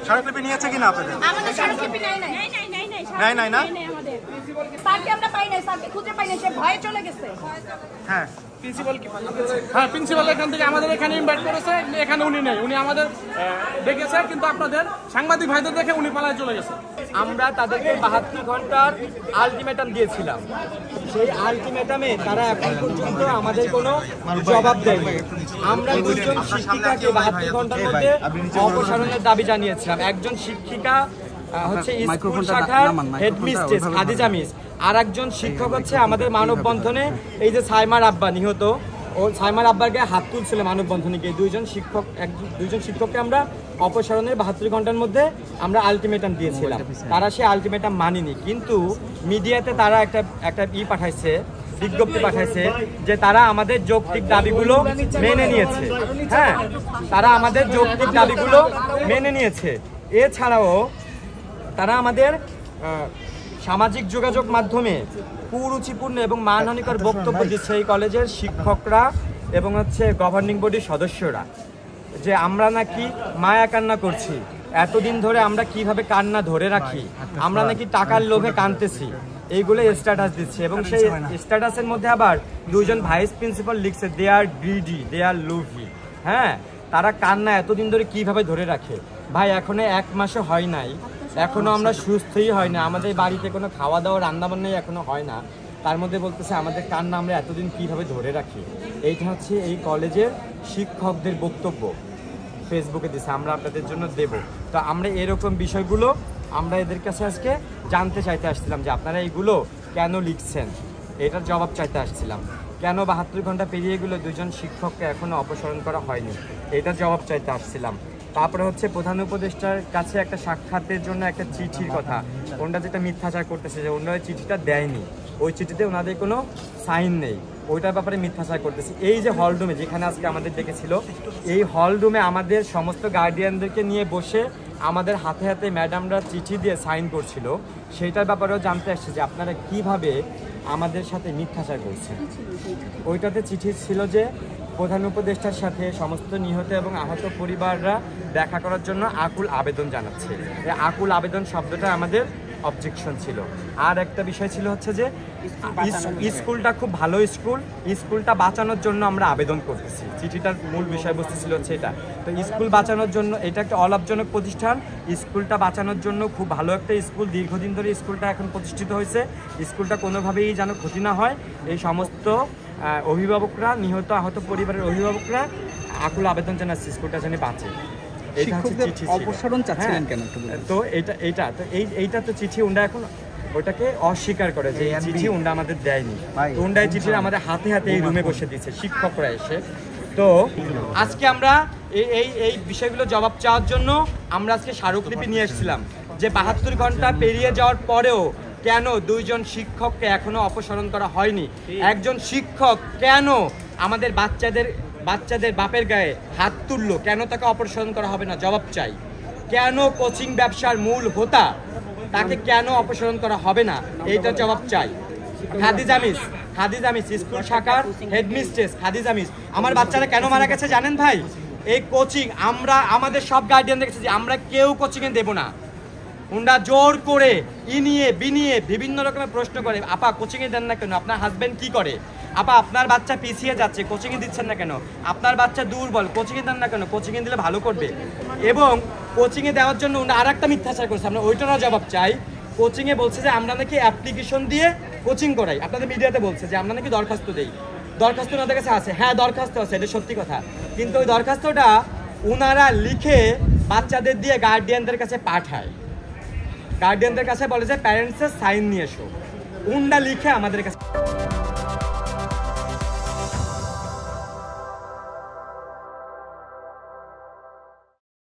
স্মারকলিপি নিয়েছে কিনা আপনাদের? আমাদের স্মারকলিপি নাই না আমাদের স্যারকে আমরা পাই নাই, স্যারকে খুঁজে পাই নাই, সে ভয়ে চলে গেছে। হ্যাঁ প্রিন্সিপাল কি? হ্যাঁ, প্রিন্সিপাল এখান থেকে আমাদের এখানে ইনভাইট করেছে, এখানে উনি নেই, উনি আমাদের দেখেছে, কিন্তু আপনাদের সাংবাদিক ভাইদের দেখে উনি পালায় চলে গেছে। আমরা তাদেরকে 72 ঘন্টার আলটিমেটাম দিয়েছিলাম, সেই আলটিমেটামে তারা এখন পর্যন্ত আমাদের কোনো জবাব দেয়নি। আমরা দুজন শিক্ষিকাকে 72 ঘন্টার মধ্যে অপসারণের দাবি জানিয়েছিলাম। একজন শিক্ষিকা হচ্ছে স্কুল শাখার হেডমিস্ট্রেস খাদিজা মিস, আর একজন শিক্ষক হচ্ছে আমাদের মানববন্ধনে এই যে সাইমার আব্বা নিহত, ও সাইমার আব্বার গায়ে হাত তুলছিল মানববন্ধনে গিয়ে। দুইজন শিক্ষককে আমরা অপসারণের 72 ঘন্টার মধ্যে আমরা আলটিমেটাম দিয়েছিলাম, তারা সেই আলটিমেটাম মানেনি। কিন্তু মিডিয়াতে তারা একটা পাঠাইছে, বিজ্ঞপ্তি পাঠাইছে যে তারা আমাদের যৌক্তিক দাবিগুলো মেনে নিয়েছে। হ্যাঁ, তারা আমাদের যৌক্তিক দাবিগুলো মেনে নিয়েছে। এছাড়াও তারা আমাদের সামাজিক যোগাযোগ মাধ্যমে কুরুচিপূর্ণ এবং মানহানিকর বক্তব্য দিচ্ছে এই কলেজের শিক্ষকরা এবং হচ্ছে গভর্নিং বডির সদস্যরা, যে আমরা নাকি মায়া কান্না করছি, এতদিন ধরে আমরা কিভাবে কান্না ধরে রাখি, আমরা নাকি টাকার লোভে কাঁদতেছি, এইগুলো স্ট্যাটাস দিচ্ছে। এবং সেই স্ট্যাটাসের মধ্যে আবার দুইজন ভাইস প্রিন্সিপাল লিখছে দে আর গ্রিডি, দে আর লুভি। হ্যাঁ, তারা কান্না এতদিন ধরে কিভাবে ধরে রাখে। ভাই, এখনো 1 মাসও হয় নাই, এখনো আমরা সুস্থই হয় না, আমাদের বাড়িতে কোনো খাওয়া দাওয়া রান্নাবান্নাই এখনো হয় না, তার মধ্যে বলতেছে আমাদের কান্না আমরা এতদিন কিভাবে ধরে রাখি। এইটা হচ্ছে এই কলেজের শিক্ষকদের বক্তব্য, ফেসবুকে দিচ্ছে, আমরা আপনাদের জন্য দেব। তো আমরা এরকম বিষয়গুলো আমরা এদের কাছে আজকে জানতে চাইতে আসছিলাম যে আপনারা এইগুলো কেন লিখছেন, এটার জবাব চাইতে আসছিলাম। কেন 72 ঘন্টা পেরিয়ে গেলো দুজন শিক্ষককে এখনো অপসারণ করা হয়নি, এটার জবাব চাইতে আসছিলাম। তারপরে হচ্ছে প্রধান উপদেষ্টার কাছে একটা সাক্ষাতের জন্য একটা চিঠির কথা, ওনারা যেটা মিথ্যাচার করতেছে যে ওনারা চিঠিটা দেয়নি, ওই চিঠিতে ওনাদের কোনো সাইন নেই, ওইটার ব্যাপারে মিথ্যাচার করতেছে। এই যে হল রুমে যেখানে আজকে আমাদের ডেকেছিল, এই হল রুমে আমাদের সমস্ত গার্ডিয়ানদেরকে নিয়ে বসে আমাদের হাতে হাতে ম্যাডামরা চিঠি দিয়ে সাইন করছিল, সেইটার ব্যাপারেও জানতে আসছে যে আপনারা কিভাবে আমাদের সাথে মিথ্যাচার করছেন। ওইটাতে চিঠি ছিল যে প্রধান উপদেষ্টার সাথে সমস্ত নিহত এবং আহত পরিবাররা দেখা করার জন্য আকুল আবেদন জানাচ্ছে। এই আকুল আবেদন শব্দটা আমাদের অবজেকশন ছিল। আর একটা বিষয় ছিল হচ্ছে যে স্কুলটা খুব ভালো স্কুল, স্কুলটা বাঁচানোর জন্য আমরা আবেদন করতেছি। চিঠিটার মূল বিষয়বস্তু ছিল হচ্ছে এটা। তো স্কুল বাঁচানোর জন্য, এটা একটা অলাভজনক প্রতিষ্ঠান, স্কুলটা বাঁচানোর জন্য খুব ভালো একটা স্কুল, দীর্ঘদিন ধরে স্কুলটা এখন প্রতিষ্ঠিত হয়েছে, স্কুলটা কোনোভাবেই যেন ক্ষতি না হয়, এই সমস্ত অভিভাবকরা, নিহত আহত পরিবারের অভিভাবকরা আকুল আবেদন জানাচ্ছে স্কুলটা যেন বাঁচে। অপসারণ চাচ্ছিলেন কেন? তো এইটা তো চিঠি উন্ডা এখন ওটাকে অস্বীকার করে যে চিঠি উন্ডা আমাদের দেয়নি। উন্ডায় চিঠি আমাদের হাতে হাতে এই রুমে বসে দিচ্ছে শিক্ষকরা এসে। তো আজকে আমরা এই বিষয়গুলো জবাব চাওয়ার জন্য আমরা আজকে স্মারকলিপি নিয়ে এসেছিলাম যে 72 ঘন্টা পেরিয়ে যাওয়ার পরেও কেন দুইজন শিক্ষককে এখনো অপসারণ করা হয়নি। একজন শিক্ষক কেন আমাদের বাচ্চাদের বাপের গায়ে হাত তুললো, কেন তাকে অপসারণ করা হবে না, জবাব চাই। কেন কোচিং ব্যবসার মূল হোতা, তাকে কেন অপসারণ করা হবে না, এইটার জবাব চাই। খাদিজা মিস স্কুল শাখার হেডমিস্ট্রেস খাদিজা মিস, আমার বাচ্চারা কেন মারা গেছে জানেন ভাই? এই কোচিং আমরা আমাদের সব গার্ডিয়ান দেখেছি যে আমরা কেউ কোচিংয়ে দেব না, ওনারা জোর করে ইনিয়ে বিনিয়ে বিভিন্ন রকমের প্রশ্ন করে, আপা কোচিংয়ে দেন না কেন, আপনার হাজব্যান্ড কি করে, আপা আপনার বাচ্চা পিছিয়ে যাচ্ছে কোচিংয়ে দিচ্ছেন না কেন, আপনার বাচ্চা দুর্বল কোচিংয়ে দেন না কেন, কোচিংয়ে দিলে ভালো করবে। এবং কোচিংয়ে দেওয়ার জন্য ওনারা আর একটা মিথ্যাচার করছে, আমরা ওইটারও জবাব চাই। কোচিংয়ে বলছে যে আমরা নাকি অ্যাপ্লিকেশন দিয়ে কোচিং করাই, আপনাদের মিডিয়াতে বলছে যে আমরা নাকি দরখাস্ত দেই, দরখাস্ত ওনাদের কাছে আছে। হ্যাঁ, দরখাস্ত আছে, এটা সত্যি কথা, কিন্তু ওই দরখাস্তটা ওনারা লিখে বাচ্চাদের দিয়ে গার্ডিয়ানদের কাছে পাঠায়, গার্ডিয়ানদের কাছে বলে যে প্যারেন্টসের সাইন নিয়ে এসো, উন্ডা লিখে আমাদের কাছে।